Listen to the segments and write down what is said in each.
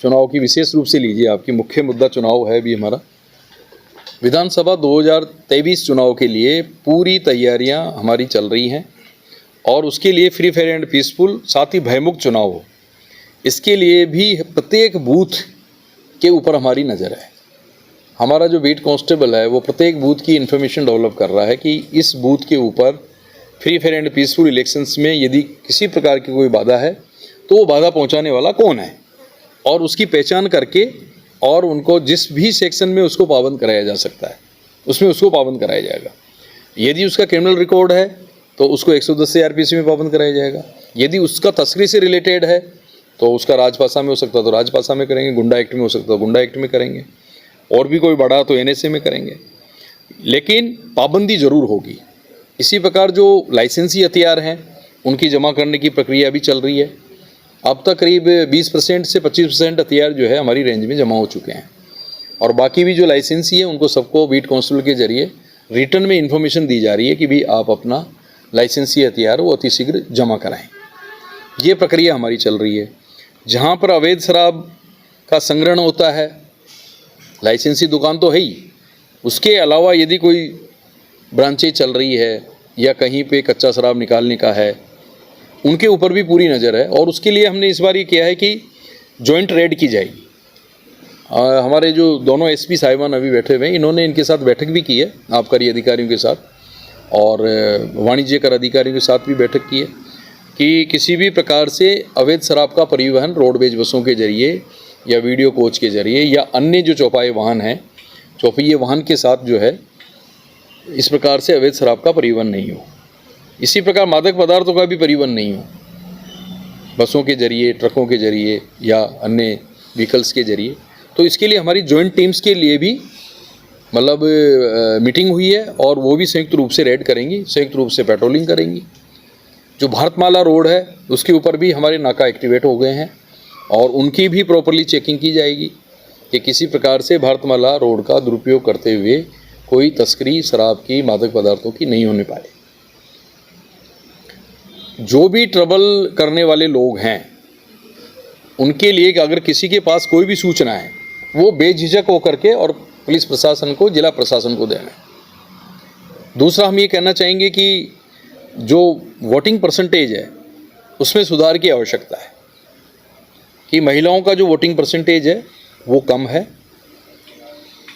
चुनाव की विशेष रूप से लीजिए, आपकी मुख्य मुद्दा चुनाव है भी हमारा। विधानसभा 2023 चुनाव के लिए पूरी तैयारियां हमारी चल रही हैं और उसके लिए फ्री फेयर एंड पीसफुल, साथ ही भयमुक्त चुनाव हो, इसके लिए भी प्रत्येक बूथ के ऊपर हमारी नज़र है। हमारा जो बीट कांस्टेबल है वो प्रत्येक बूथ की इन्फॉर्मेशन डेवलप कर रहा है कि इस बूथ के ऊपर free fair and peaceful elections में यदि किसी प्रकार की कोई बाधा है तो वो बाधा पहुंचाने वाला कौन है, और उसकी पहचान करके और उनको जिस भी सेक्शन में उसको पाबंद कराया जा सकता है उसमें उसको पाबंद कराया जाएगा। यदि उसका क्रिमिनल रिकॉर्ड है तो उसको 110 CRPC में पाबंद कराया जाएगा। यदि उसका तस्करी से रिलेटेड है तो उसका राजपासा में हो सकता है तो राजपासा में करेंगे, गुंडा एक्ट में हो सकता है तो गुंडा एक्ट में करेंगे, और भी कोई बड़ा तो NSA में करेंगे, लेकिन पाबंदी ज़रूर होगी। इसी प्रकार जो लाइसेंसी हथियार हैं उनकी जमा करने की प्रक्रिया भी चल रही है। अब तक करीब 20% से 25% हथियार जो है हमारी रेंज में जमा हो चुके हैं, और बाकी भी जो लाइसेंसी है उनको सबको बीट कांस्टेबल के जरिए रिटर्न में इन्फॉर्मेशन दी जा रही है कि भी आप अपना लाइसेंसी हथियार वो अति शीघ्र जमा कराएं। ये प्रक्रिया हमारी चल रही है। जहाँ पर अवैध शराब का संग्रहण होता है, लाइसेंसी दुकान तो है ही, उसके अलावा यदि कोई ब्रांचें चल रही है या कहीं पे कच्चा शराब निकालने का है, उनके ऊपर भी पूरी नज़र है। और उसके लिए हमने इस बार ये किया है कि जॉइंट रेड की जाएगी। हमारे जो दोनों SP साहिबान अभी बैठे हुए हैं, इन्होंने इनके साथ बैठक भी की है, आबकारी अधिकारियों के साथ और वाणिज्य कर अधिकारियों के साथ भी बैठक की है कि किसी भी प्रकार से अवैध शराब का परिवहन रोडवेज बसों के जरिए या वीडियो कोच के जरिए या अन्य जो चौपाई वाहन हैं, चौपहिए वाहन के साथ जो है, इस प्रकार से अवैध शराब का परिवहन नहीं हो। इसी प्रकार मादक पदार्थों का भी परिवहन नहीं हो, बसों के जरिए, ट्रकों के जरिए या अन्य व्हीकल्स के जरिए। तो इसके लिए हमारी जॉइंट टीम्स के लिए भी मतलब मीटिंग हुई है और वो भी संयुक्त रूप से रेड करेंगी, संयुक्त रूप से पेट्रोलिंग करेंगी। जो भारतमाला रोड है उसके ऊपर भी हमारे नाका एक्टिवेट हो गए हैं और उनकी भी प्रॉपरली चेकिंग की जाएगी कि किसी प्रकार से भारतमाला रोड का दुरुपयोग करते हुए कोई तस्करी शराब की, मादक पदार्थों की नहीं होने पाए। जो भी ट्रबल करने वाले लोग हैं उनके लिए कि अगर किसी के पास कोई भी सूचना है वो बेझिझक होकर के और पुलिस प्रशासन को, जिला प्रशासन को देना है। दूसरा हम ये कहना चाहेंगे कि जो वोटिंग परसेंटेज है उसमें सुधार की आवश्यकता है कि महिलाओं का जो वोटिंग परसेंटेज है वो कम है।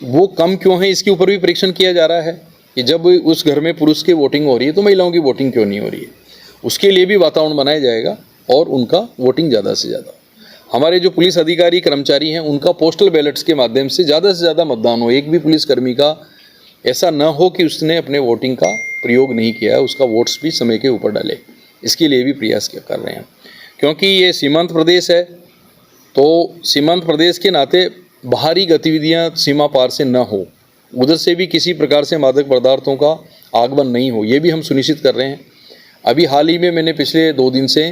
वो कम क्यों है इसके ऊपर भी परीक्षण किया जा रहा है कि जब उस घर में पुरुष की वोटिंग हो रही है तो महिलाओं की वोटिंग क्यों नहीं हो रही है। उसके लिए भी वातावरण बनाया जाएगा और उनका वोटिंग ज़्यादा से ज़्यादा, हमारे जो पुलिस अधिकारी कर्मचारी हैं उनका पोस्टल बैलेट्स के माध्यम से ज़्यादा मतदान हो। एक भी पुलिसकर्मी का ऐसा न हो कि उसने अपने वोटिंग का प्रयोग नहीं किया है, उसका वोट्स भी समय के ऊपर डाले। इसके लिए भी प्रयास कर रहे हैं क्योंकि ये सीमांत प्रदेश है, तो सीमांत प्रदेश के नाते बाहरी गतिविधियां सीमा पार से न हो, उधर से भी किसी प्रकार से मादक पदार्थों का आगमन नहीं हो, ये भी हम सुनिश्चित कर रहे हैं। अभी हाल ही में मैंने पिछले 2 दिन से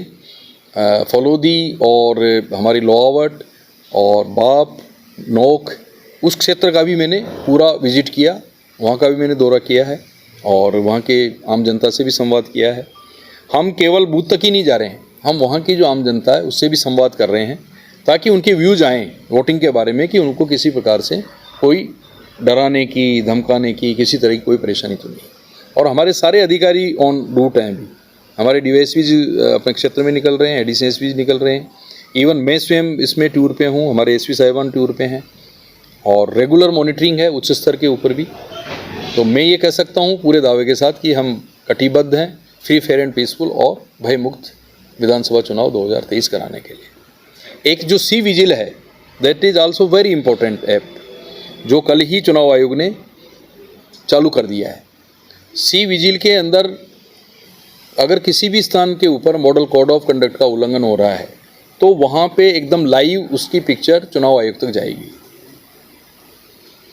फलोदी और हमारी लोहावट और बाप नोक उस क्षेत्र का भी मैंने पूरा विजिट किया, वहाँ का भी मैंने दौरा किया है और वहाँ के आम जनता से भी संवाद किया है। हम केवल बूथ तक ही नहीं जा रहे हैं, हम वहाँ की जो आम जनता है उससे भी संवाद कर रहे हैं ताकि उनके व्यूज़ आएँ वोटिंग के बारे में कि उनको किसी प्रकार से कोई डराने की, धमकाने की किसी तरह की कोई परेशानी तो नहीं। और हमारे सारे अधिकारी ऑन रूट हैं, अभी हमारे DYSPs अपने क्षेत्र में निकल रहे हैं, एडिशनल SPs निकल रहे हैं, इवन मैं स्वयं इसमें टूर पे हूँ, हमारे SP साहिबान टूर पे हैं और रेगुलर मॉनिटरिंग है उच्च स्तर के ऊपर भी। तो मैं ये कह सकता हूँ पूरे दावे के साथ कि हम कटिबद्ध हैं फ्री फेयर एंड पीसफुल और भयमुक्त विधानसभा चुनाव 2023 कराने के लिए। एक जो सी विजिल है that is also very important app जो कल ही चुनाव आयोग ने चालू कर दिया है। सी विजिल के अंदर अगर किसी भी स्थान के ऊपर मॉडल कोड ऑफ कंडक्ट का उल्लंघन हो रहा है तो वहाँ पे एकदम लाइव उसकी पिक्चर चुनाव आयोग तक जाएगी।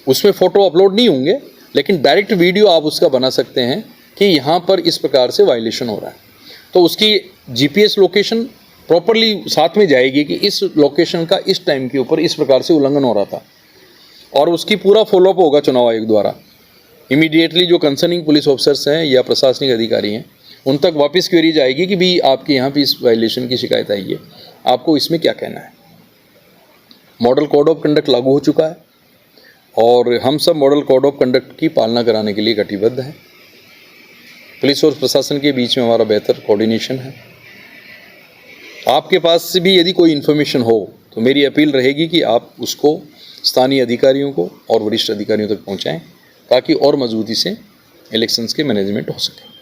उसमें फ़ोटो अपलोड नहीं होंगे लेकिन डायरेक्ट वीडियो आप उसका बना सकते हैं कि यहाँ पर इस प्रकार से वायलेशन हो रहा है, तो उसकी GPS लोकेशन प्रॉपरली साथ में जाएगी कि इस लोकेशन का इस टाइम के ऊपर इस प्रकार से उल्लंघन हो रहा था और उसकी पूरा फॉलोअप होगा चुनाव आयोग द्वारा। इमीडिएटली जो कंसर्निंग पुलिस ऑफिसर्स हैं या प्रशासनिक अधिकारी हैं उन तक वापस क्वेरी जाएगी कि भी आपके यहाँ पे इस वायलेशन की शिकायत आई है, आपको इसमें क्या कहना है। मॉडल कोड ऑफ कंडक्ट लागू हो चुका है और हम सब मॉडल कोड ऑफ कंडक्ट की पालना कराने के लिए कटिबद्ध हैं। पुलिस और प्रशासन के बीच में हमारा बेहतर कोऑर्डिनेशन है। आपके पास से भी यदि कोई इन्फॉर्मेशन हो तो मेरी अपील रहेगी कि आप उसको स्थानीय अधिकारियों को और वरिष्ठ अधिकारियों तक पहुंचाएं ताकि और मजबूती से इलेक्शंस के मैनेजमेंट हो सके।